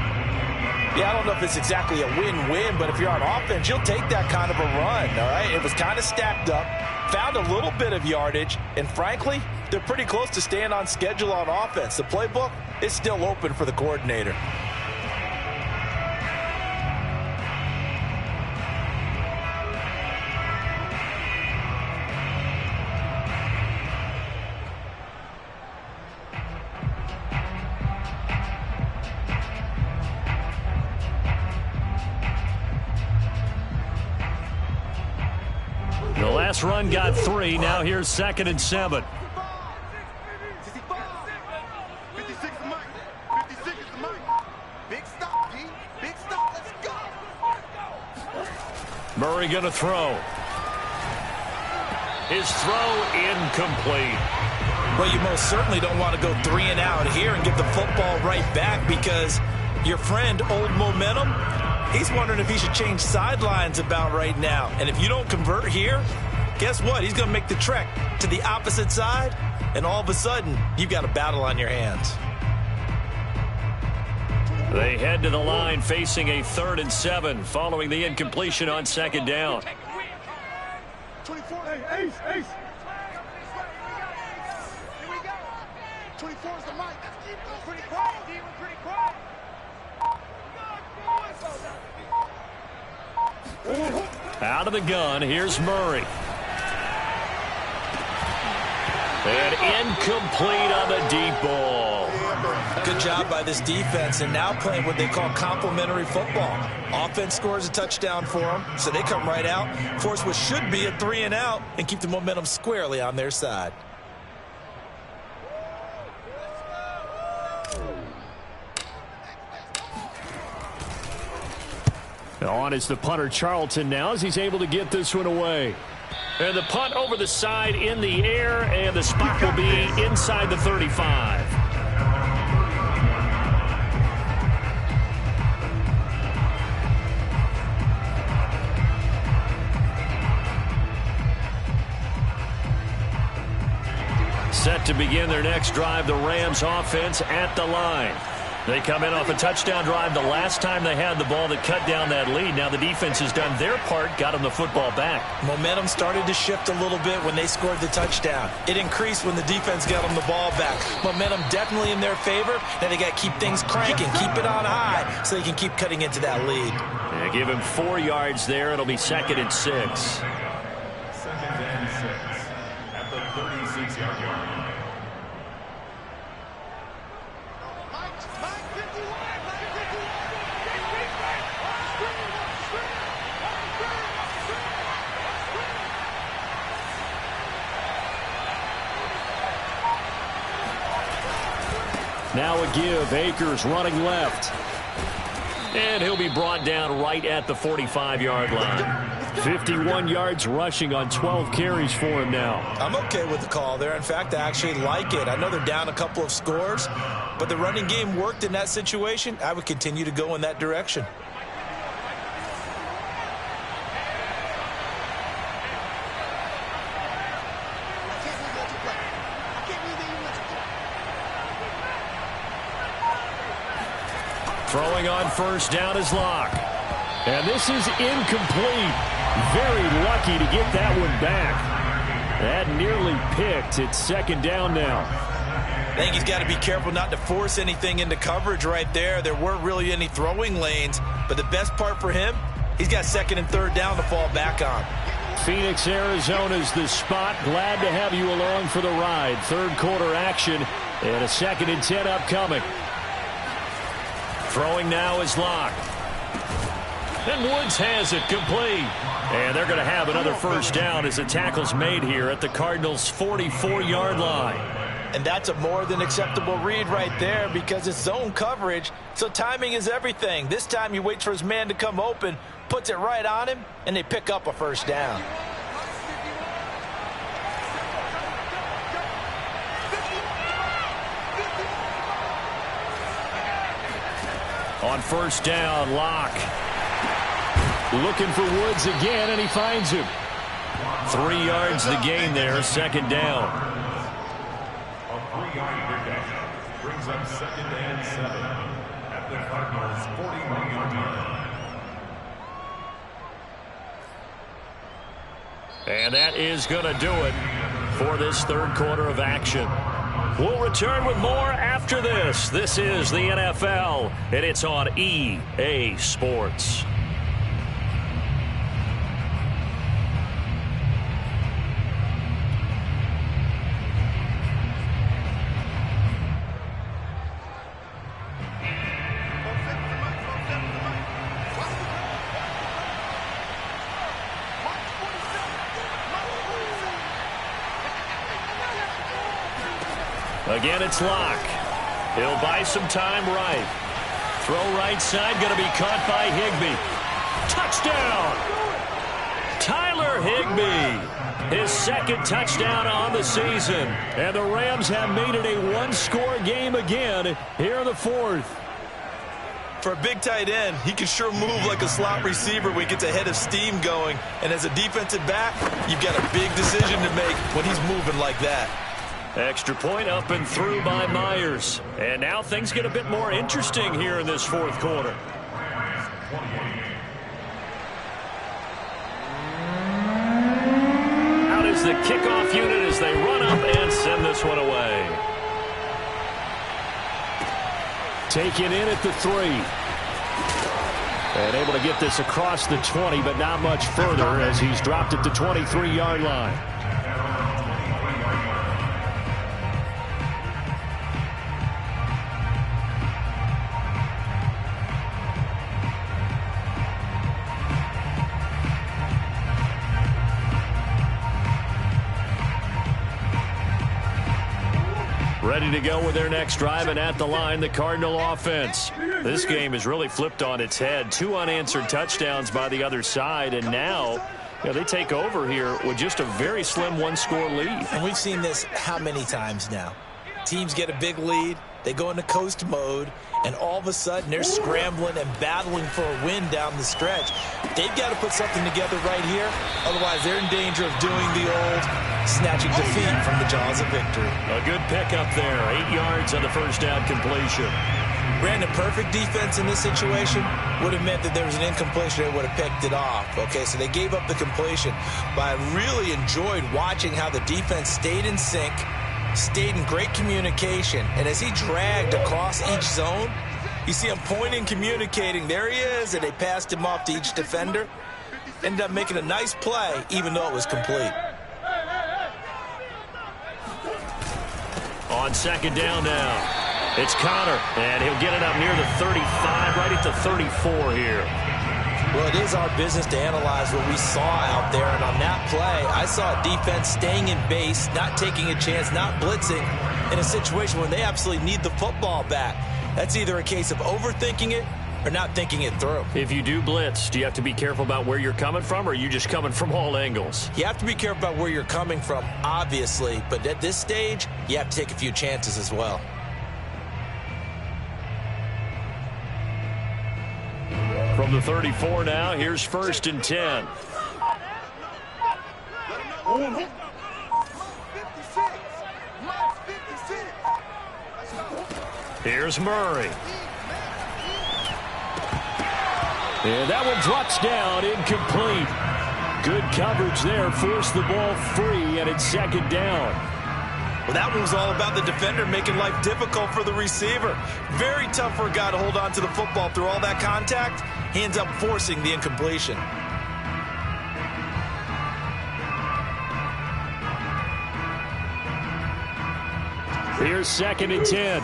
Yeah, I don't know if it's exactly a win-win, but if you're on offense, you'll take that kind of a run, all right? It was kind of stacked up, found a little bit of yardage, and frankly, they're pretty close to staying on schedule on offense. The playbook is still open for the coordinator. The last run got 3. Now here's 2nd and 7. 56 is Mike. 56 is Mike. Big stop, G. Big stop. Let's go. Murray going to throw. His throw incomplete. Well, you most certainly don't want to go 3 and out here and give the football right back because your friend, Old Momentum, he's wondering if he should change sidelines about right now. And if you don't convert here, guess what? He's going to make the trek to the opposite side, and all of a sudden, you've got a battle on your hands. They head to the line facing a 3rd and 7 following the incompletion on 2nd down. 24. Hey, ace. Here we go. 24 is the mic. We're pretty quiet, D. We're pretty quiet. Out of the gun, here's Murray. And incomplete on the deep ball. Good job by this defense, and now playing what they call complementary football. Offense scores a touchdown for them, so they come right out, force what should be a 3-and-out, and keep the momentum squarely on their side. On is the punter Charlton now as he's able to get this one away. And the punt over the side in the air, and the spot will be inside the 35. Set to begin their next drive, the Rams offense at the line. They come in off a touchdown drive the last time they had the ball that cut down that lead. Now the defense has done their part, got them the football back. Momentum started to shift a little bit when they scored the touchdown. It increased when the defense got them the ball back. Momentum definitely in their favor. Now they got to keep things cranking, keep it on high so they can keep cutting into that lead. Yeah, give him 4 yards there. It'll be 2nd and 6. 2nd and 6 at the 36-yard line. Now a give. Akers running left. And he'll be brought down right at the 45-yard line. 51 yards rushing on 12 carries for him now. I'm okay with the call there. In fact, I actually like it. I know they're down a couple of scores, but the running game worked in that situation. I would continue to go in that direction. Throwing on first down is Locke. And this is incomplete. Very lucky to get that one back. That nearly picked. It's 2nd down now. I think he's got to be careful not to force anything into coverage right there. There weren't really any throwing lanes, but the best part for him, he's got 2nd and 3rd down to fall back on. Phoenix, Arizona's the spot. Glad to have you along for the ride. 3rd quarter action and a 2nd and 10 upcoming. Throwing now is Locke. And Woods has it complete. And they're going to have another first down as the tackle's made here at the Cardinals' 44-yard line. And that's a more than acceptable read right there because it's zone coverage, so timing is everything. This time he waits for his man to come open, puts it right on him, and they pick up a first down. On first down, Locke looking for Woods again, and he finds him. 3 yards the gain there, 2nd down. A 3-yard pickup brings up 2nd and 7 at the Cardinals' 41-yard line. And that is going to do it for this 3rd quarter of action. We'll return with more after this. This is the NFL, and it's on EA Sports. Again, it's Locke. He'll buy some time right. Throw right side, going to be caught by Higbee. Touchdown! Tyler Higbee, his 2nd touchdown on the season. And the Rams have made it a one-score game again here in the 4th. For a big tight end, he can sure move like a slot receiver when he gets a head of steam going. And as a defensive back, you've got a big decision to make when he's moving like that. Extra point up and through by Myers. And now things get a bit more interesting here in this 4th quarter. Out is the kickoff unit as they run up and send this one away. Taken in at the 3. And able to get this across the 20, but not much further as he's dropped at the 23-yard line. Ready to go with their next drive, and at the line, the Cardinal offense. This game has really flipped on its head. 2 unanswered touchdowns by the other side, and now they take over here with just a very slim 1-score lead. And we've seen this how many times now? Teams get a big lead, they go into coast mode, and all of a sudden they're scrambling and battling for a win down the stretch. They've got to put something together right here. Otherwise, they're in danger of doing the old snatching defeat from the jaws of victory. A good pickup there. 8 yards on the first down completion. Brandon, perfect defense in this situation would have meant that there was an incompletion. They would have picked it off. Okay, so they gave up the completion. But I really enjoyed watching how the defense stayed in sync, stayed in great communication, and as he dragged across each zone, you see him pointing, communicating. There he is, and they passed him off to each defender. Ended up making a nice play, even though it was complete. On second down now, it's Connor, and he'll get it up near the 35, right at the 34 here. Well, it is our business to analyze what we saw out there, and on that play, I saw a defense staying in base, not taking a chance, not blitzing, in a situation where they absolutely need the football back. That's either a case of overthinking it or not thinking it through. If you do blitz, do you have to be careful about where you're coming from, or are you just coming from all angles? You have to be careful about where you're coming from, obviously, but at this stage, you have to take a few chances as well. From the 34 now, here's 1st and 10. Here's Murray. And that one drops down, incomplete. Good coverage there, forced the ball free, and it's 2nd down. Well, that one was all about the defender making life difficult for the receiver. Very tough for a guy to hold on to the football through all that contact. He ends up forcing the incompletion. Here's 2nd and 10.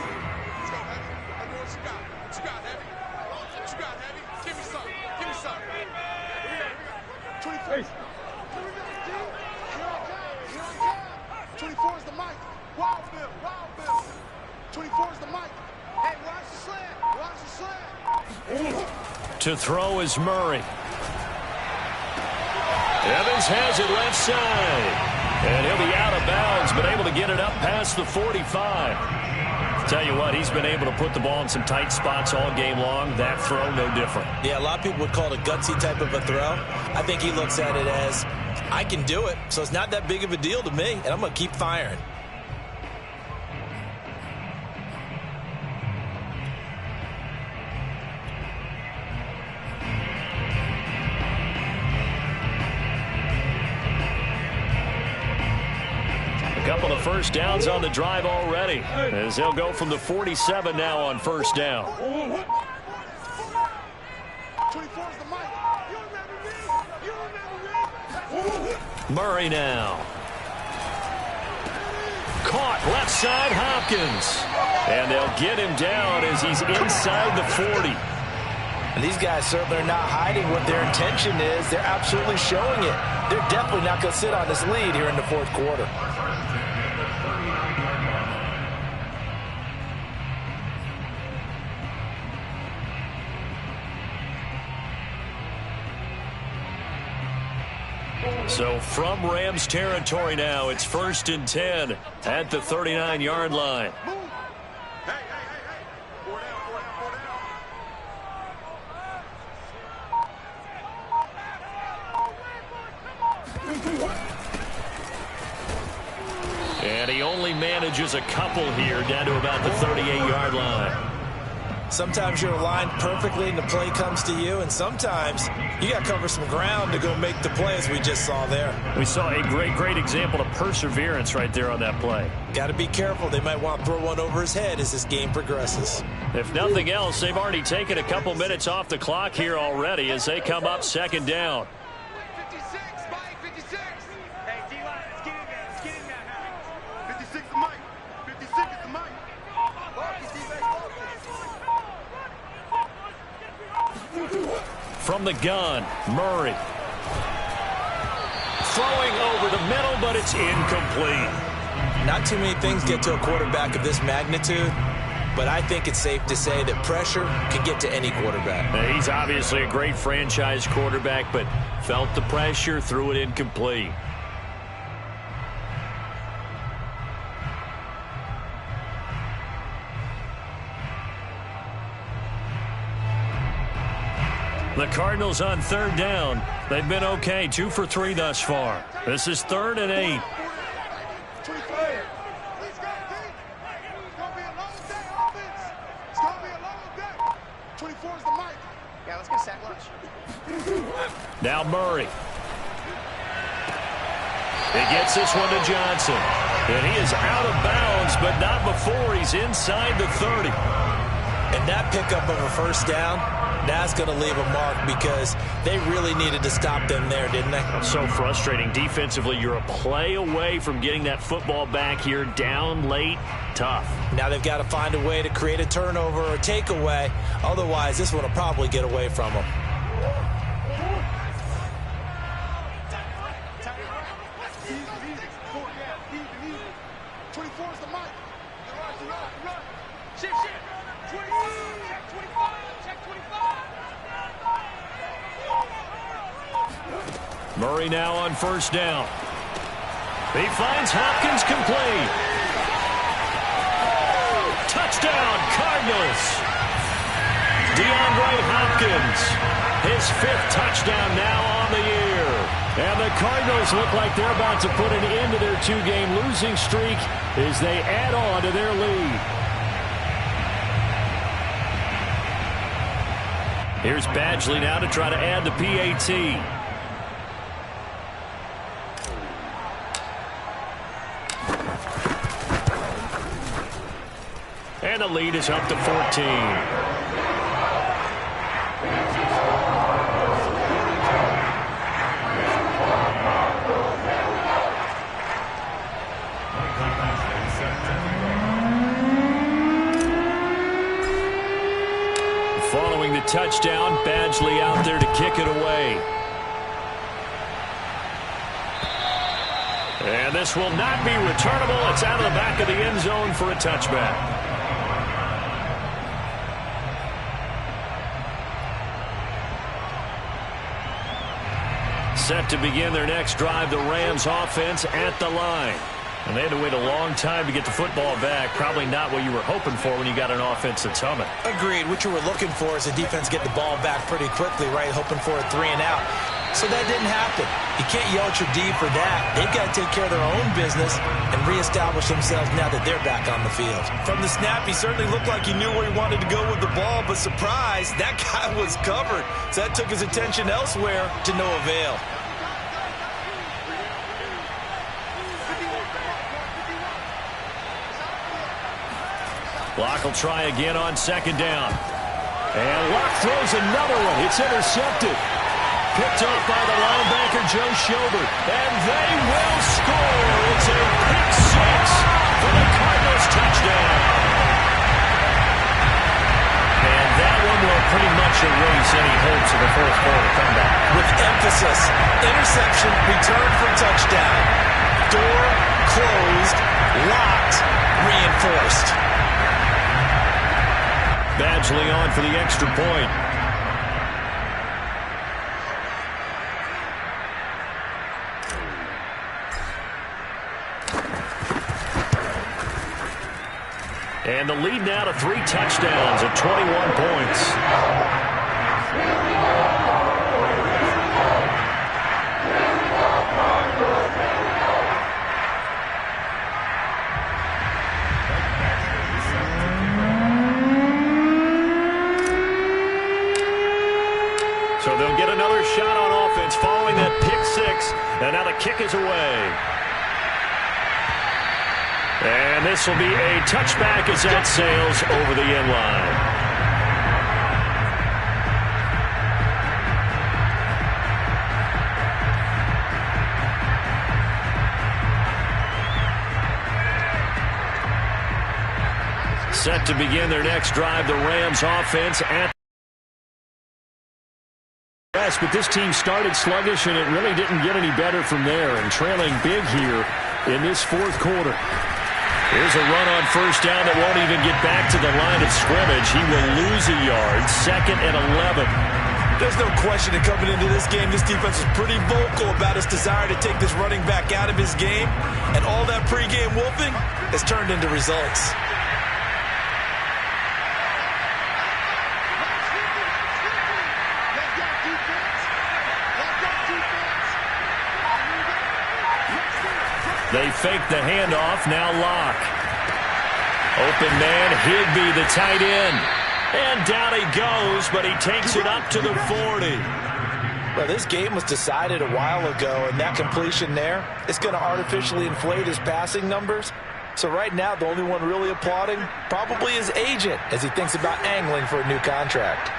To throw is Murray. Evans has it left side. And he'll be out of bounds, but able to get it up past the 45. Tell you what, he's been able to put the ball in some tight spots all game long. That throw, no different. Yeah, a lot of people would call it a gutsy type of a throw. I think he looks at it as, I can do it, so it's not that big of a deal to me, and I'm going to keep firing. Couple of first downs on the drive already, as they'll go from the 47 now on 1st down. Murray now. Caught left side, Hopkins. And they'll get him down as he's inside the 40. And these guys certainly are not hiding what their intention is. They're absolutely showing it. They're definitely not going to sit on this lead here in the 4th quarter. So from Rams territory now, it's 1st and 10 at the 39-yard line. And he only manages a couple here down to about the 38-yard line. Sometimes you're aligned perfectly and the play comes to you, and sometimes you got to cover some ground to go make the play, as we just saw there. We saw a great example of perseverance right there on that play. Got to be careful. They might want to throw one over his head as this game progresses. If nothing else, they've already taken a couple minutes off the clock here already as they come up 2nd down. 56, Mike, 56. Hey, D-line, let's get in there. Let's get in there. 56 is Mike. 56 is the Mike. From the gun, Murray. Throwing over the middle, but it's incomplete. Not too many things get to a quarterback of this magnitude, but I think it's safe to say that pressure can get to any quarterback. Now, he's obviously a great franchise quarterback, but felt the pressure, threw it incomplete. The Cardinals on third down. They've been okay, 2 for 3 thus far. This is 3rd and 8. Now Murray. He gets this one to Johnson. And he is out of bounds, but not before he's inside the 30. And that pickup of a first down, that's going to leave a mark because they really needed to stop them there, didn't they? So frustrating. Defensively, you're a play away from getting that football back here, down late. Tough. Now they've got to find a way to create a turnover or takeaway. Otherwise, this one will probably get away from them. Murray now on first down. He finds Hopkins complete. Touchdown, Cardinals. DeAndre Hopkins, his 5th touchdown now on the year. And the Cardinals look like they're about to put an end to their 2-game losing streak as they add on to their lead. Here's Badgley now to try to add the PAT. And the lead is up to 14. Following the touchdown, Badgley out there to kick it away. And this will not be returnable. It's out of the back of the end zone for a touchback. Set to begin their next drive, the Rams offense at the line. And they had to wait a long time to get the football back. Probably not what you were hoping for when you got an offense that's humming. Agreed. What you were looking for is the defense get the ball back pretty quickly, right? Hoping for a 3 and out. So that didn't happen. You can't yell at your D for that. They've got to take care of their own business and reestablish themselves now that they're back on the field. From the snap, he certainly looked like he knew where he wanted to go with the ball, but surprise, that guy was covered. So that took his attention elsewhere to no avail. Locke will try again on second down. And Locke throws another one. It's intercepted. Picked off by the linebacker, Joe Schobert. And they will score. It's a pick 6 for the Cardinals touchdown. And that one will pretty much erase any hopes of a fourth quarter comeback. With emphasis, interception, return for touchdown. Door closed, locked, reinforced. Badgley on for the extra point. And the lead now to 3 touchdowns at 21 points. So they'll get another shot on offense following that pick 6. And now the kick is away. And this will be a touchback as that sails over the end line. Set to begin their next drive, the Rams offense at but this team started sluggish, and it really didn't get any better from there, and trailing big here in this fourth quarter. Here's a run on first down that won't even get back to the line of scrimmage. He will lose a yard. 2nd and 11. There's no question that coming into this game, this defense is pretty vocal about its desire to take this running back out of his game. And all that pregame wolfing has turned into results. They fake the handoff, now Locke. Open man, Higbee, the tight end. And down he goes, but he takes it up to the 40. Well, this game was decided a while ago, and that completion there is going to artificially inflate his passing numbers. So right now, the only one really applauding probably his agent as he thinks about angling for a new contract.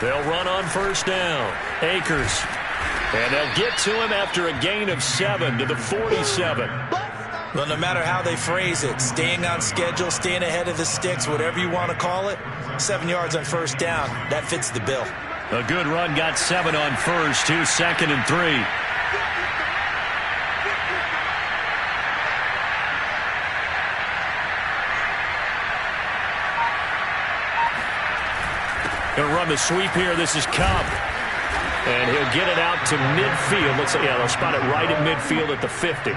They'll run on first down. Akers. And they'll get to him after a gain of 7 to the 47. Well, no matter how they phrase it, staying on schedule, staying ahead of the sticks, whatever you want to call it, 7 yards on first down, that fits the bill. A good run got 7 on first, 2nd and 3. Going to run the sweep here. This is Cobb. And he'll get it out to midfield. They'll spot it right at midfield at the 50.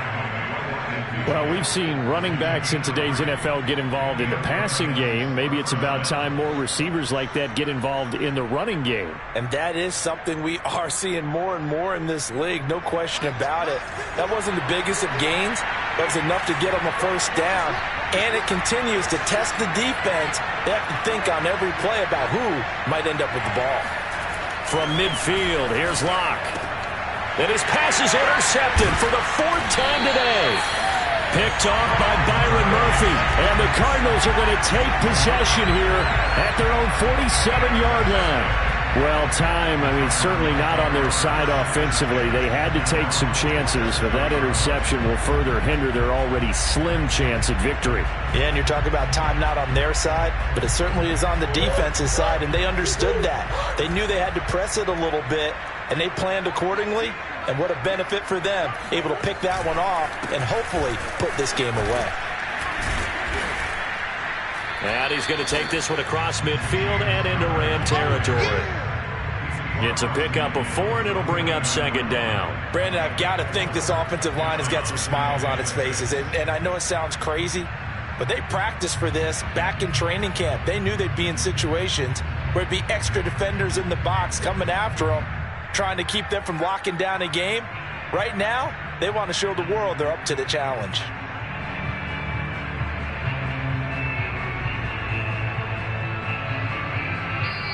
Well, we've seen running backs in today's NFL get involved in the passing game. Maybe it's about time more receivers like that get involved in the running game. And that is something we are seeing more and more in this league, no question about it. That wasn't the biggest of gains. That was enough to get them a first down. And it continues to test the defense. They have to think on every play about who might end up with the ball. From midfield, here's Locke. And his pass is intercepted for the 4th time today. Picked off by Byron Murphy. And the Cardinals are going to take possession here at their own 47-yard line. Well, certainly not on their side offensively. They had to take some chances, but that interception will further hinder their already slim chance at victory. Yeah, and you're talking about time not on their side, but it certainly is on the defense's side, and they understood that. They knew they had to press it a little bit, and they planned accordingly, and what a benefit for them, able to pick that one off and hopefully put this game away. And he's going to take this one across midfield and into Ram territory. It's a pickup of 4, and it'll bring up 2nd down. Brandon, I've got to think this offensive line has got some smiles on its faces. And I know it sounds crazy, but they practiced for this back in training camp. They knew they'd be in situations where it'd be extra defenders in the box coming after them, trying to keep them from locking down a game. Right now, they want to show the world they're up to the challenge.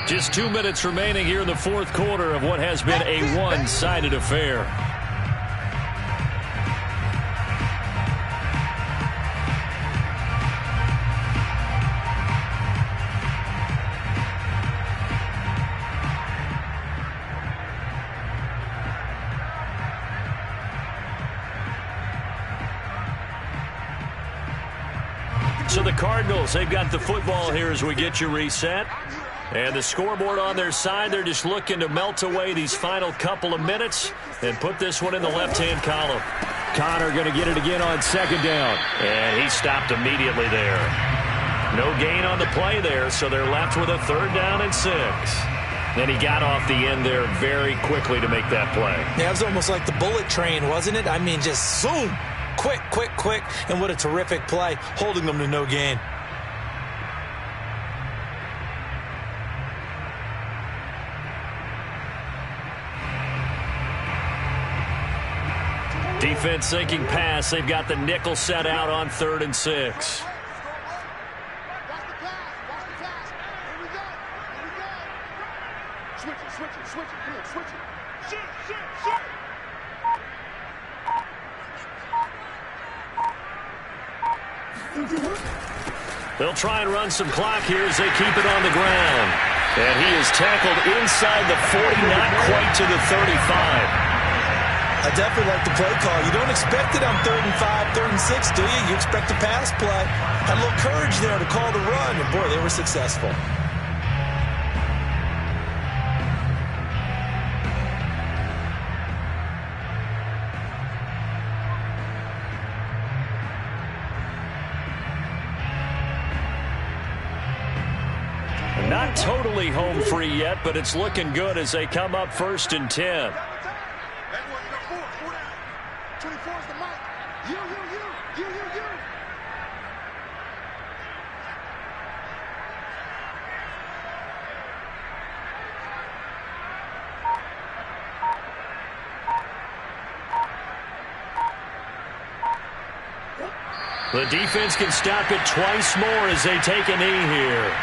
Just 2 minutes remaining here in the 4th quarter of what has been a one-sided affair. So the Cardinals, they've got the football here as we get you reset. And the scoreboard on their side, they're just looking to melt away these final couple of minutes and put this one in the left-hand column. Connor going to get it again on 2nd down. And he stopped immediately there. No gain on the play there, so they're left with a 3rd down and 6. Then he got off the end there very quickly to make that play. Yeah, it was almost like the bullet train, wasn't it? I mean, just zoom. Quick, quick, quick. And what a terrific play, holding them to no gain. Defense sinking pass. They've got the nickel set out on 3rd and 6. They'll try and run some clock here as they keep it on the ground. And he is tackled inside the 40, not quite to the 35. I definitely like the play call. You don't expect it on 3rd and 5, 3rd and 6, do you? You expect a pass play. Had a little courage there to call the run, and boy, they were successful. totally home free yet, but it's looking good as they come up 1st and 10. The defense can stop it twice more as they take a knee here.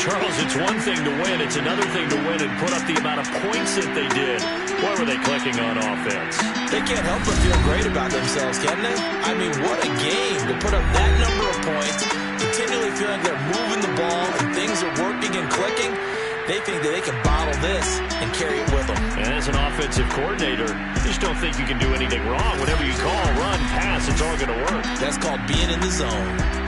Charles, it's one thing to win. It's another thing to win and put up the amount of points that they did. Why were they clicking on offense? They can't help but feel great about themselves, can they? I mean, what a game to put up that number of points, continually feeling like they're moving the ball and things are working and clicking. They think that they can bottle this and carry it with them. And as an offensive coordinator, you just don't think you can do anything wrong. Whatever you call, run, pass, it's all going to work. That's called being in the zone.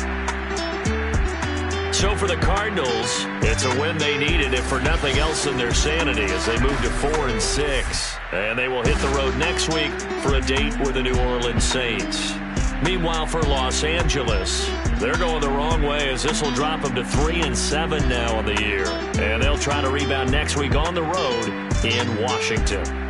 So for the Cardinals, it's a win they needed, if for nothing else than their sanity, as they move to 4-6. And they will hit the road next week for a date with the New Orleans Saints. Meanwhile, for Los Angeles, they're going the wrong way, as this will drop them to 3-7 now on the year. And they'll try to rebound next week on the road in Washington.